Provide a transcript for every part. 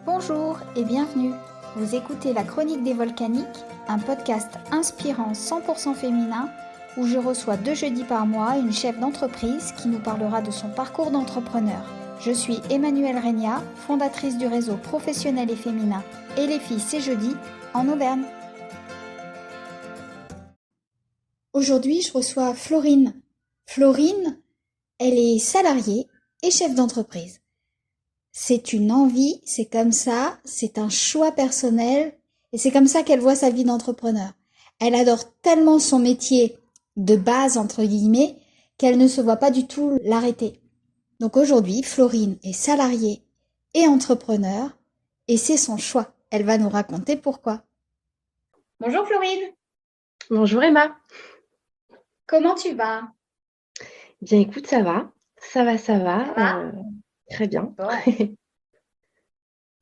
Bonjour et bienvenue. Vous écoutez La Chronique des Volcaniques, un podcast inspirant 100% féminin où je reçois 2 jeudis par mois une chef d'entreprise qui nous parlera de son parcours d'entrepreneur. Je suis Emmanuelle Regna, fondatrice du réseau professionnel et féminin Et les filles c'est jeudi en Auvergne. Aujourd'hui, je reçois Florine. Florine, elle est salariée et chef d'entreprise. C'est une envie, c'est comme ça, c'est un choix personnel et c'est comme ça qu'elle voit sa vie d'entrepreneur. Elle adore tellement son métier de base, entre guillemets, qu'elle ne se voit pas du tout l'arrêter. Donc aujourd'hui, Florine est salariée et entrepreneur et c'est son choix. Elle va nous raconter pourquoi. Bonjour Florine. Bonjour Emma. Comment tu vas? Bien écoute, ça va. Ça va? Très bien. Bon.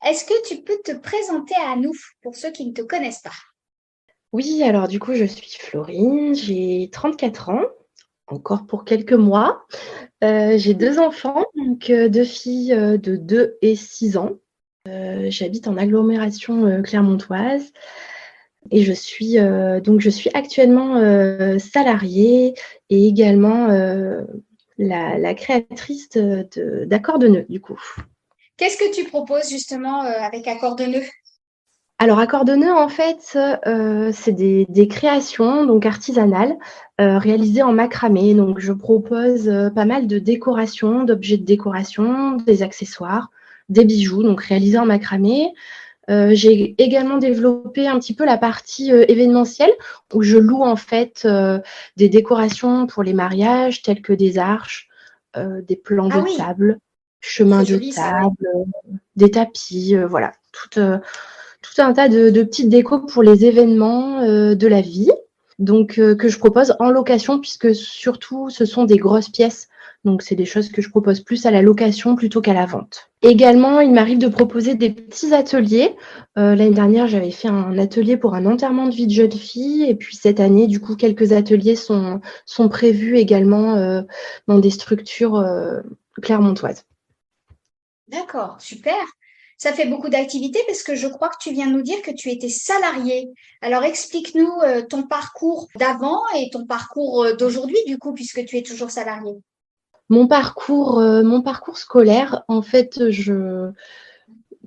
Est-ce que tu peux te présenter à nous pour ceux qui ne te connaissent pas? Oui, alors du coup, je suis Florine, j'ai 34 ans, encore pour quelques mois. J'ai 2 enfants, donc 2 filles de 2 et 6 ans. J'habite en agglomération clermontoise et je suis actuellement salariée et également la créatrice d'Accords de nœuds, du coup. Qu'est-ce que tu proposes justement avec Accord de nœuds? Alors, Accord de nœuds, en fait, c'est des créations donc artisanales réalisées en macramé. Donc, je propose pas mal de décorations, d'objets de décoration, des accessoires, des bijoux, donc réalisés en macramé. J'ai également développé un petit peu la partie événementielle où je loue en fait des décorations pour les mariages telles que des arches, des plans Ah de oui, table, chemins c'est de joli ça, ouais. table, des tapis, voilà, tout un tas de petites décos pour les événements de la vie, donc que je propose en location puisque surtout ce sont des grosses pièces. Donc, c'est des choses que je propose plus à la location plutôt qu'à la vente. Également, il m'arrive de proposer des petits ateliers. L'année dernière, j'avais fait un atelier pour un enterrement de vie de jeune fille. Et puis cette année, du coup, quelques ateliers sont prévus également dans des structures clermontoises. D'accord, super. Ça fait beaucoup d'activités parce que je crois que tu viens nous dire que tu étais salariée. Alors explique-nous ton parcours d'avant et ton parcours d'aujourd'hui du coup puisque tu es toujours salariée. Mon parcours scolaire, en fait,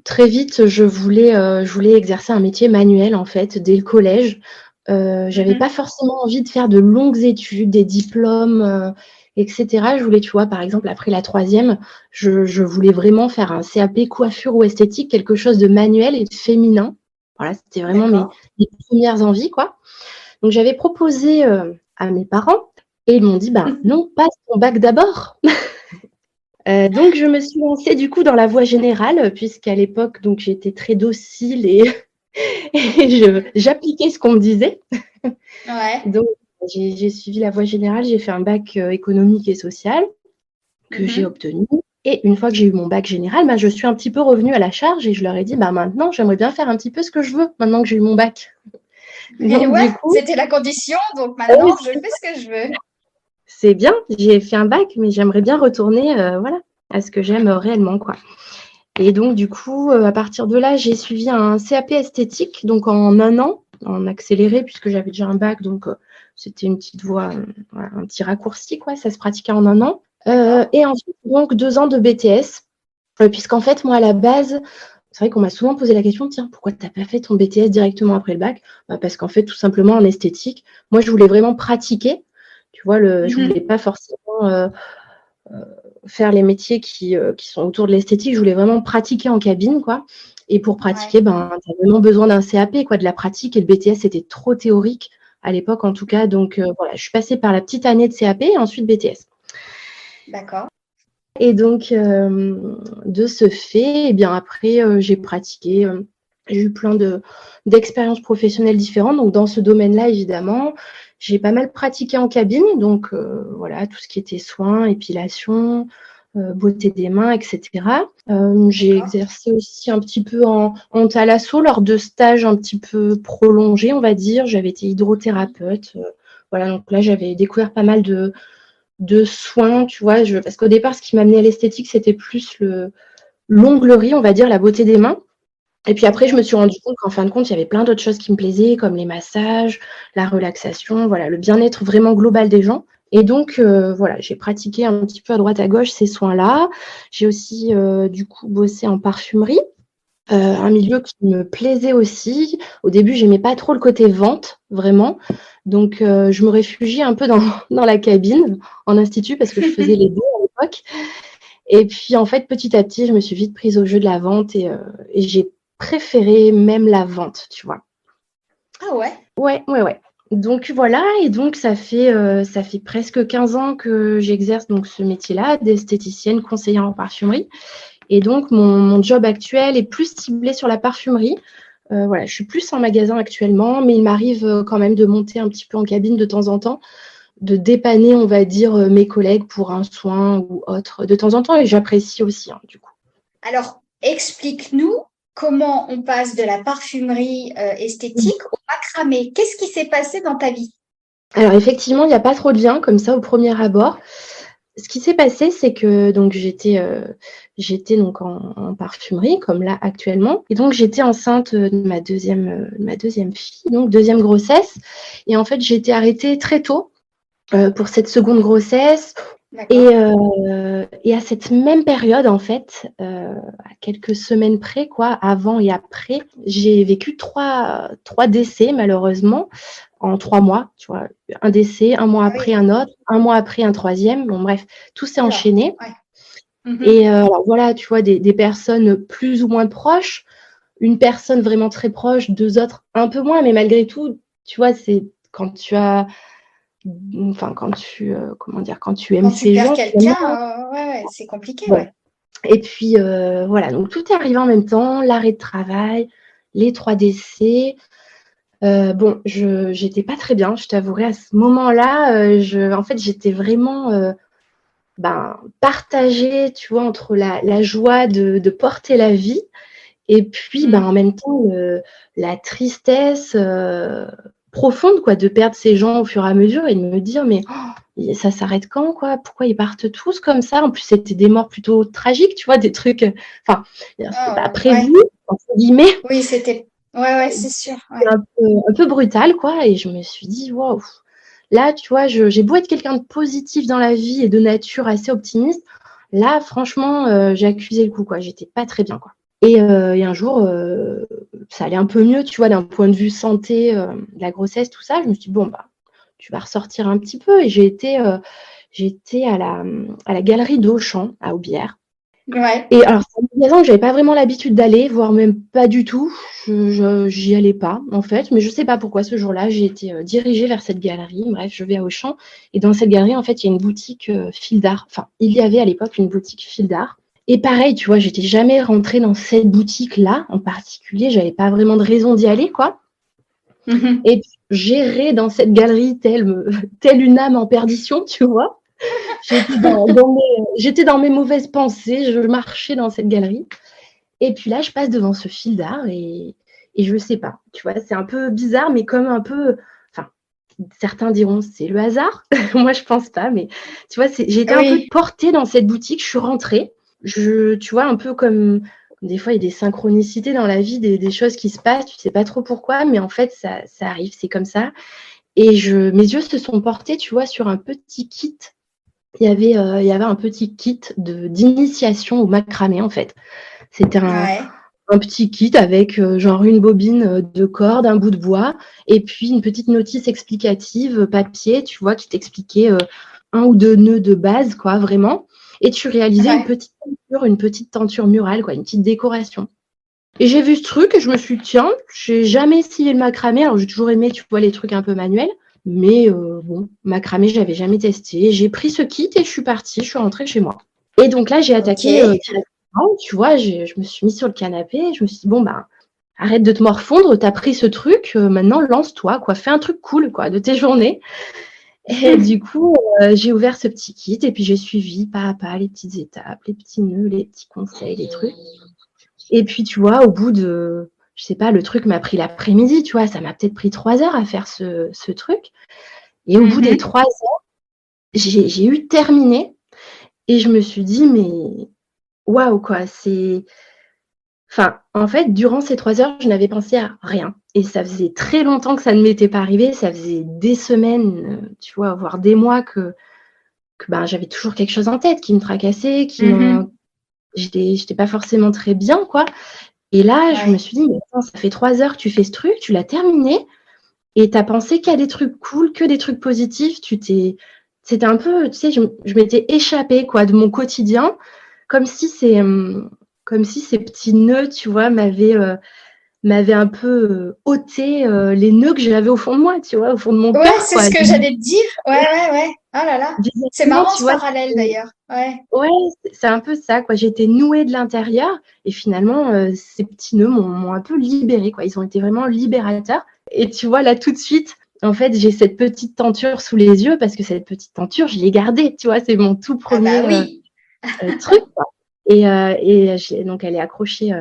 très vite, je voulais exercer un métier manuel, en fait, dès le collège. J'avais pas Mhm. forcément envie de faire de longues études, des diplômes, et cetera. Je voulais, tu vois, par exemple, après la troisième, je voulais vraiment faire un CAP coiffure ou esthétique, quelque chose de manuel et de féminin. Voilà, c'était vraiment mes D'accord. premières envies, quoi. Donc j'avais proposé, à mes parents et ils m'ont dit: «Ben non, passe ton bac d'abord». Donc je me suis lancée du coup dans la voie générale, puisqu'à l'époque, donc j'étais très docile et et j'appliquais ce qu'on me disait. Ouais. Donc j'ai suivi la voie générale, j'ai fait un bac, économique et social que j'ai Mhm. obtenu et une fois que j'ai eu mon bac général, bah, je suis un petit peu revenue à la charge et je leur ai dit: «Bah, maintenant, j'aimerais bien faire un petit peu ce que je veux, maintenant que j'ai eu mon bac». Et Donc ouais, du coup, c'était la condition, donc maintenant je fais ce que je veux. c'est bien, j'ai fait un bac, mais j'aimerais bien retourner, voilà, à ce que j'aime réellement, quoi. Et donc du coup, à partir de là, j'ai suivi un CAP esthétique, donc en 1 an, en accéléré puisque j'avais déjà un bac, donc c'était une petite voie, voilà, un petit raccourci, quoi, ça se pratiquait en 1 an. D'accord. Et ensuite donc 2 ans de BTS, puisqu'en fait, moi, à la base, c'est vrai qu'on m'a souvent posé la question: «Tiens, pourquoi tu as pas fait ton BTS directement après le bac?» Bah, parce qu'en fait, tout simplement en esthétique, moi, je voulais vraiment pratiquer, tu vois? Je voulais Mhm. pas forcément, faire les métiers qui sont autour de l'esthétique. Je voulais vraiment pratiquer en cabine, quoi. Et pour Ouais. pratiquer, ben, tu as vraiment besoin d'un CAP, quoi, de la pratique. Et le BTS, c'était trop théorique à l'époque, en tout cas. Donc, voilà, je suis passée par la petite année de CAP et ensuite BTS. D'accord. Et donc, de ce fait, et bien après, j'ai pratiqué. J'ai eu plein d'expériences professionnelles différentes. Donc, dans ce domaine-là, évidemment, j'ai pas mal pratiqué en cabine. Donc, voilà, tout ce qui était soins, épilation, beauté des mains, etc. J'ai D'accord. exercé aussi un petit peu en thalasso lors de stages un petit peu prolongés, on va dire. J'avais été hydrothérapeute. Voilà, donc là, j'avais découvert pas mal de soins, tu vois. Parce qu'au départ, ce qui m'amenait à l'esthétique, c'était plus l'onglerie, on va dire, la beauté des mains. Et puis après, je Mhm. me suis rendu compte qu'en fin de compte, il y avait plein d'autres choses qui me plaisaient, comme les massages, la relaxation, voilà, le bien-être vraiment global des gens. Et donc, voilà, j'ai pratiqué un petit peu à droite à gauche ces soins-là. J'ai aussi, du coup, bossé en parfumerie, un milieu qui me plaisait aussi. Au début, j'aimais pas trop le côté vente, vraiment. Donc, je me réfugiais un peu dans, dans la cabine, en institut, parce que je faisais les deux à l'époque. Et puis, en fait, petit à petit, je me suis vite prise au jeu de la vente et j'ai préféré même la vente, tu vois. Ah ouais. Ouais, ouais, ouais. Donc voilà, et donc ça fait presque 15 ans que j'exerce donc ce métier-là, d'esthéticienne conseillère en parfumerie. Et donc mon job actuel est plus ciblé sur la parfumerie. Voilà, je suis plus en magasin actuellement, mais il m'arrive quand même de monter un petit peu en cabine de temps en temps, de dépanner, on va dire, mes collègues pour un soin ou autre de temps en temps, et j'apprécie aussi, hein, du coup. Alors, explique-nous comment on passe de la parfumerie esthétique au macramé. Qu'est-ce qui s'est passé dans ta vie? Alors effectivement, il n'y a pas trop de lien comme ça au premier abord. Ce qui s'est passé, c'est que donc j'étais donc en parfumerie comme là actuellement, et donc j'étais enceinte de ma deuxième fille, donc deuxième grossesse, et en fait j'ai été arrêtée très tôt pour cette seconde grossesse. D'accord. Et à cette même période, en fait, à quelques semaines près, quoi, avant et après, j'ai vécu trois décès, malheureusement, en 3 mois, tu vois. Un décès, un mois Ah après oui. un autre, un mois après un troisième. Bon, bref, tout s'est Oula. enchaîné. Ouais. Mhm. Et alors, voilà, tu vois, des personnes plus ou moins proches, une personne vraiment très proche, deux autres un peu moins, mais malgré tout, tu vois, c'est quand tu as, enfin, quand tu, comment dire, quand tu aimes Quand tu ces perds gens, quelqu'un, finalement, ouais, ouais, c'est compliqué, bon. ouais. Et puis, voilà, donc tout est arrivé en même temps, l'arrêt de travail, les 3 décès. Bon, j'étais pas très bien, je t'avouerai à ce moment-là, en fait, j'étais vraiment, ben, partagée, tu vois, entre la joie de porter la vie et puis, ben, Mm. en même temps, la tristesse, profonde, quoi, de perdre ces gens au fur et à mesure et de me dire: «Mais et ça s'arrête quand, quoi? Pourquoi ils partent tous comme ça?» En plus, c'était des morts plutôt tragiques, tu vois? Des trucs, enfin, c'était pas Ah, «prévu» ouais. entre guillemets, Oui, c'était. Ouais, ouais, c'est sûr. Ouais. un peu brutal, quoi, et je me suis dit: «Waouh!» Là, tu vois, j'ai beau être quelqu'un de positif dans la vie et de nature assez optimiste, là, franchement, j'ai accusé le coup, quoi. J'étais pas très bien, quoi. Et un jour, ça allait un peu mieux, tu vois, d'un point de vue santé, de la grossesse, tout ça. Je me suis dit: «Bon, bah, tu vas ressortir un petit peu», et j'ai été à la galerie d'Auchan à Aubière. Ouais. Et alors, c'est un magasin que j'avais pas vraiment l'habitude d'aller, voire même pas du tout. J'y allais pas, en fait, mais je sais pas pourquoi ce jour-là, j'ai été, dirigée vers cette galerie. Bref, je vais à Auchan, et dans cette galerie, en fait, il y a une boutique, fil d'art. Enfin, il y avait à l'époque une boutique fil d'art, et pareil, tu vois, j'étais jamais rentrée dans cette boutique-là en particulier, j'avais pas vraiment de raison d'y aller, quoi. Mhm. Et puis j'errais dans cette galerie telle une âme en perdition, tu vois? J'étais dans mes mauvaises pensées, je marchais dans cette galerie, et puis là, je passe devant ce fil d'art, et je sais pas, tu vois? C'est un peu bizarre, mais comme un peu, enfin, certains diront: «C'est le hasard». Moi, je pense pas, mais tu vois, j'ai été un peu Oui. portée dans cette boutique, je suis rentrée. Tu vois, un peu comme des fois, il y a des synchronicités dans la vie, des choses qui se passent, tu sais pas trop pourquoi, mais en fait, ça arrive, c'est comme ça, et mes yeux se sont portés, tu vois, sur un petit kit. Il y avait un petit kit d'initiation au macramé, en fait. C'était Ouais. un petit kit avec, genre une bobine, de corde, un bout de bois, et puis une petite notice explicative, papier, tu vois, qui t'expliquait, 1 ou 2 nœuds de base, quoi, vraiment, et tu réalisais Ouais. une petite tenture murale, quoi, une petite décoration, et j'ai vu ce truc et je me suis dit: «Tiens, j'ai jamais essayé le macramé». Alors j'ai toujours aimé, tu vois, les trucs un peu manuels, mais bon, macramé, j'avais jamais testé. J'ai pris ce kit et je suis partie, je suis rentrée chez moi, et donc là, j'ai Ok. attaqué, directement, tu vois, je me suis mise sur le canapé, je me suis dit: «Bon, ben, arrête de te morfondre, tu as pris ce truc, maintenant lance-toi, quoi, fais un truc cool, quoi, de tes journées». Et du coup, j'ai ouvert ce petit kit et puis j'ai suivi pas à pas les petites étapes, les petits nœuds, les petits conseils, les trucs, et puis, tu vois, au bout de, je sais pas, le truc m'a pris l'après-midi, tu vois? Ça m'a peut-être pris 3 heures à faire ce truc, et au bout des Mhm. 3 heures, j'ai eu terminé, et je me suis dit: «Mais waouh, quoi, c'est Enfin, en fait, durant ces 3 heures, je n'avais pensé à rien et ça faisait très longtemps que ça ne m'était pas arrivé. Ça faisait des semaines, tu vois, voire des mois que, ben, j'avais toujours quelque chose en tête qui me tracassait, Mhm. j'étais pas forcément très bien, quoi. Et là, je me Ouais. suis dit: «Mais attends, ça fait 3 heures que tu fais ce truc, tu l'as terminé et tu as pensé qu'à des trucs cool, que des trucs positifs». C'était un peu, tu sais, je m'étais échappée, quoi, de mon quotidien, comme si comme si ces petits nœuds, tu vois, m'avaient un peu, ôté, les nœuds que j'avais au fond de moi, tu vois, au fond de mon Ouais, cœur, c'est quoi. ce que j'allais te dire. Ouais, ouais, ouais. Oh là là. C'est Bizarrement, marrant tu ce vois, parallèle d'ailleurs. Ouais. ouais, c'est un peu ça, quoi. J'étais nouée de l'intérieur et finalement, ces petits nœuds m'ont un peu libérée, quoi. Ils ont été vraiment libérateurs et tu vois, là, tout de suite, en fait, j'ai cette petite tenture sous les yeux parce que cette petite tenture, je l'ai gardée, tu vois? C'est mon tout Ah bah premier oui. truc, quoi. Et donc elle est accrochée,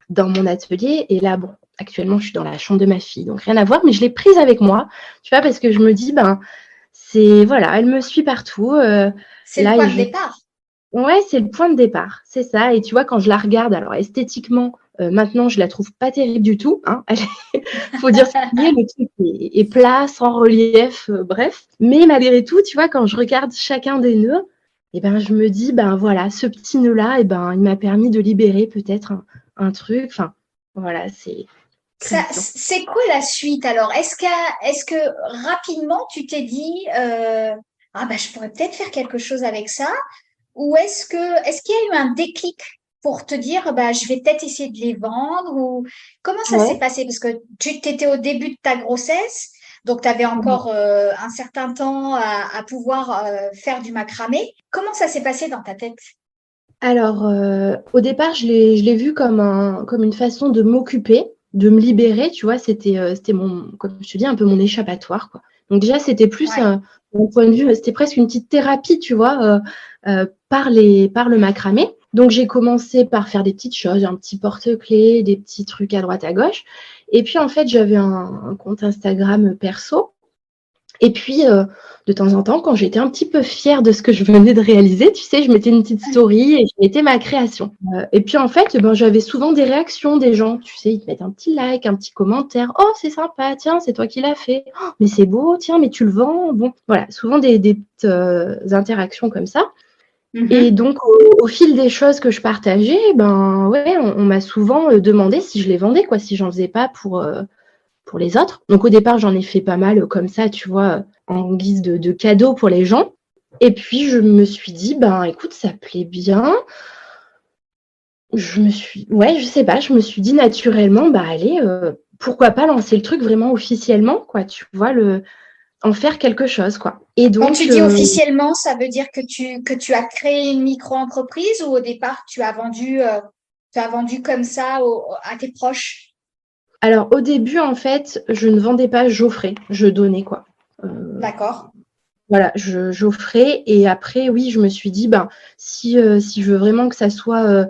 dans mon atelier et là, bon, actuellement, je suis dans la chambre de ma fille, donc rien à voir, mais je l'ai prise avec moi, tu vois? Parce que je me dis: «Ben, c'est voilà, elle me suit partout, C'est le là point et de départ. ouais, c'est le point de départ, c'est ça et tu vois, quand je la regarde, alors esthétiquement, maintenant, je la trouve pas terrible du tout, hein. Elle est faut dire ce qui est, le truc est plat, sans relief, bref. Mais malgré tout, tu vois, quand je regarde chacun des nœuds et ben, je me dis: «Ben, voilà, ce petit nœud-là et ben, il m'a permis de libérer peut-être un truc». Enfin, voilà, c'est Ça, création. c'est quoi la suite alors? Est-ce que rapidement tu t'es dit ah bah je pourrais peut-être faire quelque chose avec ça? Ou est-ce qu'il y a eu un déclic pour te dire bah je vais peut-être essayer de les vendre ou comment ça s'est Ouais. passé? Parce que tu t'étais au début de ta grossesse, donc tu avais Mmh. encore un certain temps à pouvoir faire du macramé. Comment ça s'est passé dans ta tête? Alors, au départ, je l'ai vu comme une façon de m'occuper, de me libérer, tu vois? C'était mon comme je te dis, un peu mon échappatoire, quoi. Donc déjà, c'était plus, Ouais. mon point de vue, c'était presque une petite thérapie, tu vois? Par le macramé. Donc j'ai commencé par faire des petites choses, un petit porte-clés, des petits trucs à droite à gauche et puis, en fait, j'avais un compte Instagram, perso et puis, de temps en temps, quand j'étais un petit peu fière de ce que je venais de réaliser, tu sais, je mettais une petite story et je mettais ma création. Et puis en fait, ben, j'avais souvent des réactions des gens, tu sais, ils te mettent un petit like, un petit commentaire: «Oh, c'est sympa, tiens, c'est toi qui l'as fait. Oh, mais c'est beau, tiens, mais tu le vends?» Bon, voilà, souvent des petites, interactions comme ça et Mhm. donc au fil des choses que je partageais, ben, ouais, on m'a souvent, demandé si je les vendais, quoi, si j'en faisais pas pour les autres. Donc au départ, j'en ai fait pas mal comme ça, tu vois, en guise de cadeau pour les gens. Et puis je me suis dit, ben écoute, ça plaît bien. Ouais, je sais pas, je me suis dit naturellement, bah allez, pourquoi pas lancer le truc vraiment officiellement, quoi, tu vois, en faire quelque chose, quoi. Et Quand tu donc, dis officiellement, ça veut dire que tu as créé une micro-entreprise ou au départ tu as vendu comme ça à tes proches? alors au début, en fait, je ne vendais pas, j'offrais, je donnais, quoi. Euh, D'accord. Voilà, j'offrais et après, oui, je me suis dit, ben, si je veux vraiment que ça soit,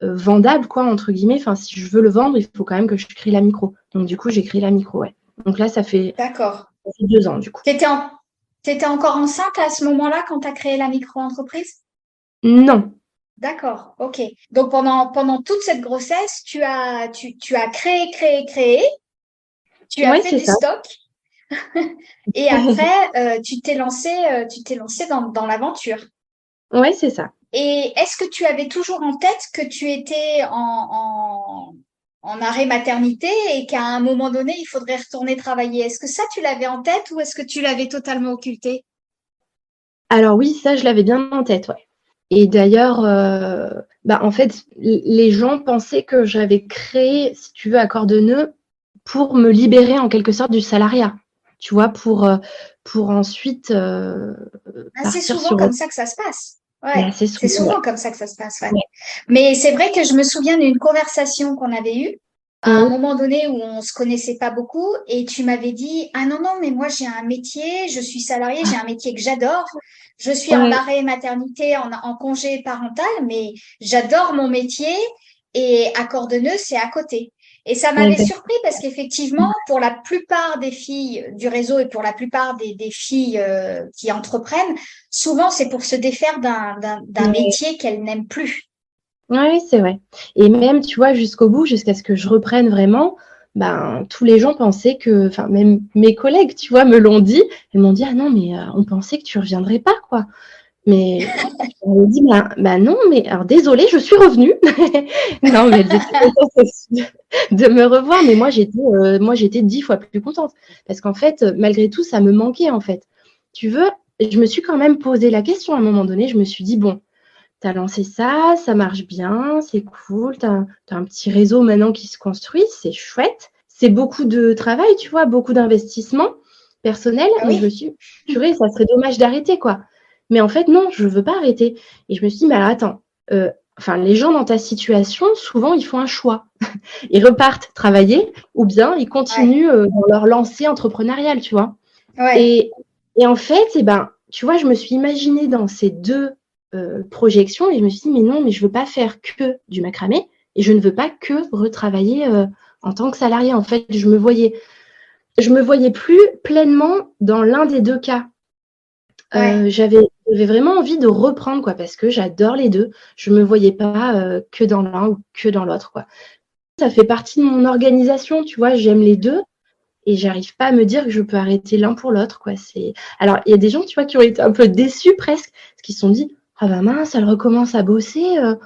vendable quoi entre guillemets, enfin si je veux le vendre, il faut quand même que je crée la micro. Donc du coup, j'ai créé la micro, ouais. Donc là, D'accord. ça fait 2 ans du coup. T'étais en, t'étais encore enceinte à ce moment-là quand tu as créé la micro-entreprise? Non. D'accord, ok. Donc pendant toute cette grossesse, tu as créé, tu as Ouais, fait c'est du ça. stock et après tu t'es lancé dans l'aventure. Ouais, c'est ça. Et est-ce que tu avais toujours en tête que tu étais en arrêt maternité et qu'à un moment donné, il faudrait retourner travailler? Est-ce que ça, tu l'avais en tête ou est-ce que tu l'avais totalement occulté? Alors oui, ça, je l'avais bien en tête, ouais. Et d'ailleurs, bah, en fait, les gens pensaient que j'avais créé, si tu veux, Accord de nœuds pour me libérer en quelque sorte du salariat. Tu vois? Pour ensuite, Ah, c'est partir souvent sur comme ça que ça se passe. bah, Ouais, c'est c'est souvent, ouais. souvent comme ça que ça se passe, ouais. Ouais. Mais c'est vrai que je me souviens d'une conversation qu'on avait eue à un Mmh. moment donné où on se connaissait pas beaucoup et tu m'avais dit, ah non, non, mais moi j'ai un métier, je suis salariée, j'ai un métier que j'adore. Je suis en Ouais, arrêt maternité, en congé parental, mais j'adore mon métier et à Cordonneux, c'est à côté. Et ça m'avait exact. surpris parce qu'effectivement, pour la plupart des filles du réseau et pour la plupart des filles qui entreprennent, souvent c'est pour se défaire d'un Ouais. métier qu'elles n'aiment plus. Ouais, c'est vrai. Et même, tu vois, jusqu'au bout, jusqu'à ce que je reprenne vraiment, ben, tous les gens pensaient que, enfin, même mes collègues, tu vois, me l'ont dit. Elles m'ont dit, ah non, mais on pensait que tu reviendrais pas, quoi. Mais je leur ai dit, bah non, mais alors désolée, je suis revenue. Non, mais elles étaient contentes aussi de me revoir, mais moi j'étais 10 fois plus contente. Parce qu'en fait, malgré tout, ça me manquait, en fait. Tu veux, je me suis quand même posé la question à un moment donné, je me suis dit, bon, tu as lancé ça, ça marche bien, c'est cool, tu as un petit réseau maintenant qui se construit, c'est chouette. C'est beaucoup de travail, tu vois, beaucoup d'investissement personnel, Ah mais je me oui, suis purée, ça serait dommage d'arrêter, quoi. Mais en fait, non, je veux pas arrêter. Et je me suis dit, mais alors attends, enfin, les gens dans ta situation, souvent, ils font un choix. Ils repartent travailler ou bien ils ouais, continuent dans leur lancée entrepreneuriale, tu vois. ouais, Et, et en fait, eh ben, tu vois, je me suis imaginée dans ces deux projections et je me suis dit, mais non, mais je veux pas faire que du macramé et je ne veux pas que retravailler en tant que salarié. En fait, je me voyais plus pleinement dans l'un des deux cas. ouais. J'avais vraiment envie de reprendre, quoi, parce que j'adore les deux. Je me voyais pas que dans l'un ou que dans l'autre, quoi. Ça fait partie de mon organisation, tu vois, j'aime les deux et j'arrive pas à me dire que je peux arrêter l'un pour l'autre, quoi. Alors, il y a des gens, tu vois, qui ont été un peu déçus presque, parce qu'ils se sont dit, ah bah mince, elle recommence à bosser, bah,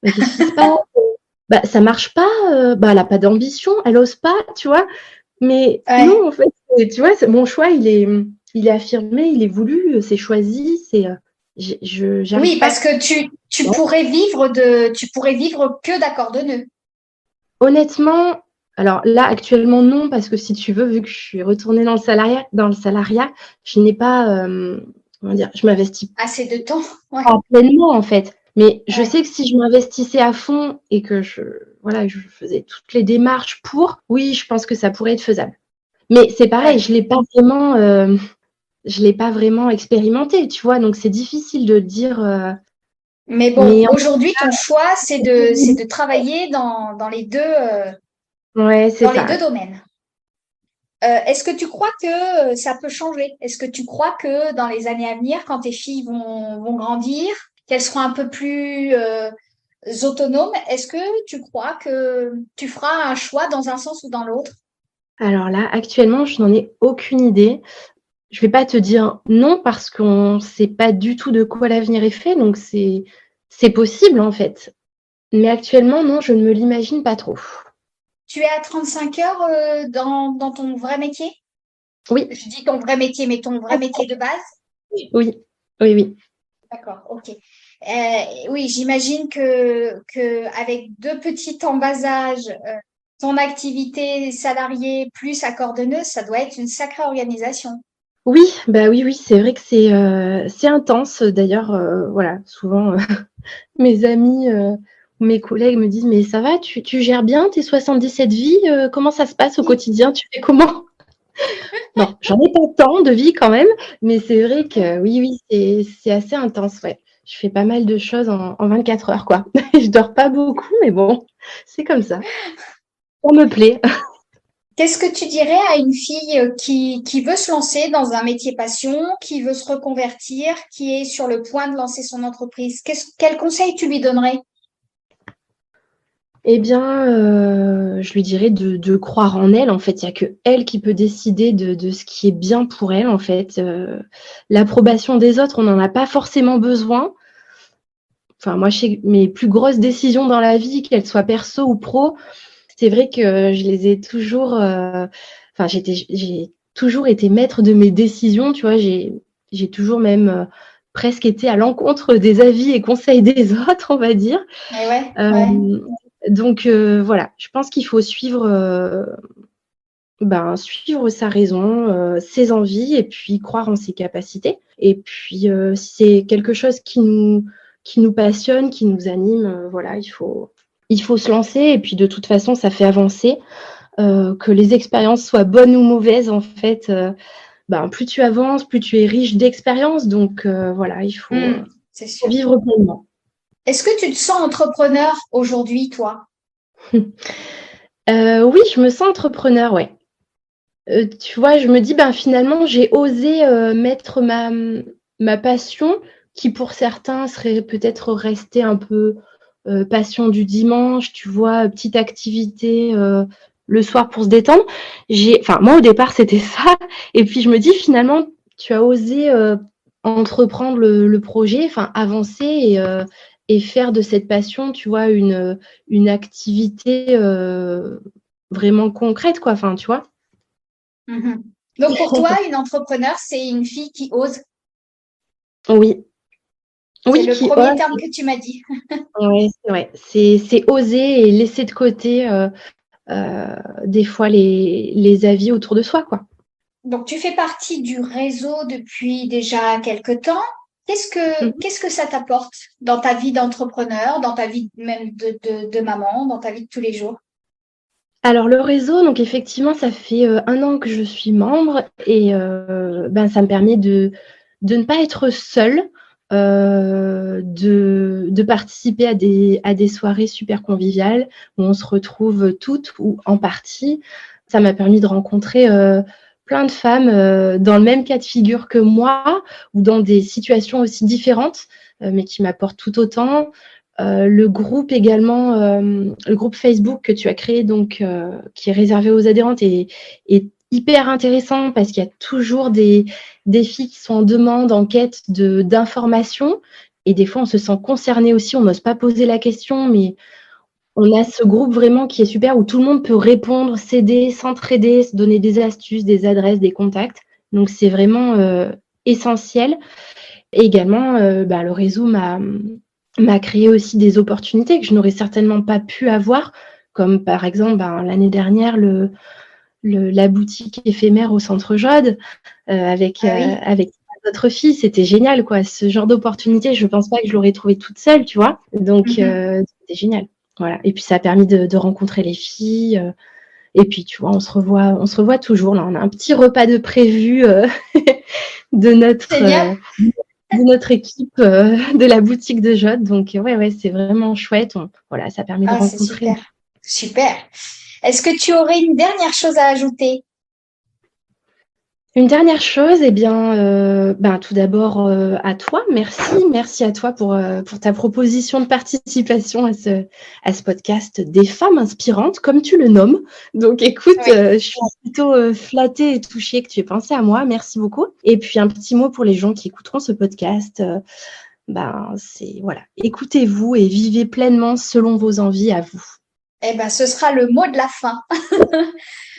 qu'est-ce qui se passe? Bah, ça marche pas, bah, elle a pas d'ambition, elle ose pas, tu vois. Mais Ouais. non, en fait, tu vois, mon choix, il est affirmé, il est voulu, c'est choisi, j'arrive Oui, pas. parce que tu pourrais vivre que d'accords de nœuds. Honnêtement, alors là, actuellement, non, parce que si tu veux, vu que je suis retournée dans le salariat, je n'ai pas, comment dire, je m'investis Assez de temps. Ouais, pas pleinement, en fait. Mais je ouais, sais que si je m'investissais à fond et que voilà, je faisais toutes les démarches pour, oui, je pense que ça pourrait être faisable. Mais c'est pareil, ouais. je l'ai pas vraiment expérimenté, tu vois, donc c'est difficile de dire, Mais bon, mais aujourd'hui, ton choix, c'est de travailler ouais, c'est dans les ça. deux domaines. Est-ce que tu crois que ça peut changer? Est-ce que tu crois que dans les années à venir, quand tes filles vont grandir, qu'elles seront un peu plus autonomes, est-ce que tu crois que tu feras un choix dans un sens ou dans l'autre? Alors là, actuellement, je n'en ai aucune idée. Je vais pas te dire non parce qu'on sait pas du tout de quoi l'avenir est fait, donc c'est possible, en fait. Mais actuellement, non, je ne me l'imagine pas trop. Tu es à 35 heures dans ton vrai métier? Oui, Je dis ton vrai métier, mais ton vrai métier de base? oui, oui, oui. D'accord, ok. Oui, j'imagine que avec deux petites en bas âge, ton activité salariée plus accordeneuse, ça doit être une sacrée organisation. Oui, bah, oui, oui, c'est vrai que c'est intense. D'ailleurs, voilà, souvent, mes amis, ou mes collègues me disent: «Mais ça va, tu gères bien tes 77 vies? Comment ça se passe au quotidien? Tu fais comment?» Bon, j'en ai pas tant de vie quand même, mais c'est vrai que oui, oui, c'est assez intense, ouais. Je fais pas mal de choses en 24 heures, quoi. Je dors pas beaucoup, mais bon, c'est comme ça. Ça me plaît. Qu'est-ce que tu dirais à une fille qui veut se lancer dans un métier passion, qui veut se reconvertir, qui est sur le point de lancer son entreprise? Quel conseil tu lui donnerais? Eh bien, je lui dirais de croire en elle. En fait, il y a que elle qui peut décider de ce qui est bien pour elle, en fait. L'approbation des autres, on n'en a pas forcément besoin. Enfin, moi, je sais que mes plus grosses décisions dans la vie, qu'elles soient perso ou pro, c'est vrai que je les ai toujours, enfin, j'ai toujours été maître de mes décisions, tu vois. J'ai toujours même presque été à l'encontre des avis et conseils des autres, on va dire. Eh ouais, Euh, ouais. donc voilà, je pense qu'il faut suivre, ben, suivre sa raison, ses envies et puis croire en ses capacités. Et puis si c'est quelque chose qui nous passionne, qui nous anime, voilà, il faut se lancer et puis de toute façon ça fait avancer. Que les expériences soient bonnes ou mauvaises en fait, ben, plus tu avances, plus tu es riche d'expériences donc voilà, C'est faut sûr. vivre pleinement. Est-ce que tu te sens entrepreneur aujourd'hui, toi? Oui, je me sens entrepreneur, ouais. Tu vois, je me dis: «Ben, finalement, j'ai osé, mettre ma passion qui, pour certains, serait peut-être restée un peu passion du dimanche, tu vois, petite activité le soir pour se détendre. Moi, au départ, c'était ça. Et puis, je me dis, finalement, tu as osé entreprendre le projet, avancer et faire de cette passion, tu vois, une activité vraiment concrète, quoi. Enfin, tu vois. Mhm. Donc pour toi, une entrepreneur, c'est une fille qui ose. Oui, C'est oui, le qui premier ose. terme que tu m'as dit. Ouais, c'est vrai. C'est oser et laisser de côté des fois les avis autour de soi, quoi. Donc tu fais partie du réseau depuis déjà quelque temps. Mhm. Qu'est-ce que ça t'apporte dans ta vie d'entrepreneur, dans ta vie même de maman, dans ta vie de tous les jours? Alors le réseau, donc effectivement, ça fait 1 an que je suis membre et ça me permet de ne pas être seule, de participer à des soirées super conviviales où on se retrouve toutes ou en partie. Ça m'a permis de rencontrer plein de femmes dans le même cas de figure que moi ou dans des situations aussi différentes, mais qui m'apportent tout autant. Le groupe également, le groupe Facebook que tu as créé, donc qui est réservé aux adhérentes est hyper intéressant parce qu'il y a toujours des filles qui sont en demande, en quête d'informations et des fois on se sent concerné aussi, on n'ose pas poser la question, mais on a ce groupe vraiment qui est super où tout le monde peut répondre, s'aider, s'entraider, se donner des astuces, des adresses, des contacts. Donc c'est vraiment essentiel. Et également, le réseau m'a créé aussi des opportunités que je n'aurais certainement pas pu avoir, comme par exemple, l'année dernière, la boutique éphémère au Centre Jode, Ah oui. avec d'autres filles. C'était génial, quoi. Ce genre d'opportunité, je ne pense pas que je l'aurais trouvé toute seule, tu vois. Donc, Mhm. c'était génial. Voilà. Et puis, ça a permis de rencontrer les filles. Et puis, tu vois, on se revoit toujours. Là, on a un petit repas de prévu de notre, Génial. de notre équipe de la boutique de Jode. Donc, ouais, c'est vraiment chouette. Voilà, ça permet de Ah, c'est rencontrer. super. Super. Est-ce que tu aurais une dernière chose à ajouter? Une dernière chose, eh bien, tout d'abord à toi, merci à toi pour ta proposition de participation à ce podcast des femmes inspirantes, comme tu le nommes. Donc, écoute, Oui. je suis plutôt flattée et touchée que tu aies pensé à moi. Merci beaucoup. Et puis, un petit mot pour les gens qui écouteront ce podcast. C'est voilà, écoutez-vous et vivez pleinement selon vos envies à vous. Eh ben, ce sera le mot de la fin.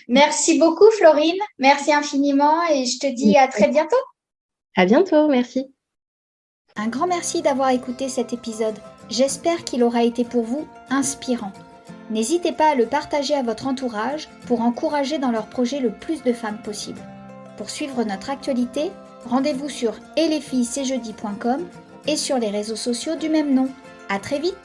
Merci beaucoup, Florine. Merci infiniment et je te dis à très bientôt. À bientôt, merci. Un grand merci d'avoir écouté cet épisode. J'espère qu'il aura été pour vous inspirant. N'hésitez pas à le partager à votre entourage pour encourager dans leur projet le plus de femmes possible. Pour suivre notre actualité, rendez-vous sur etlesfillescestjeudi.com et sur les réseaux sociaux du même nom. À très vite!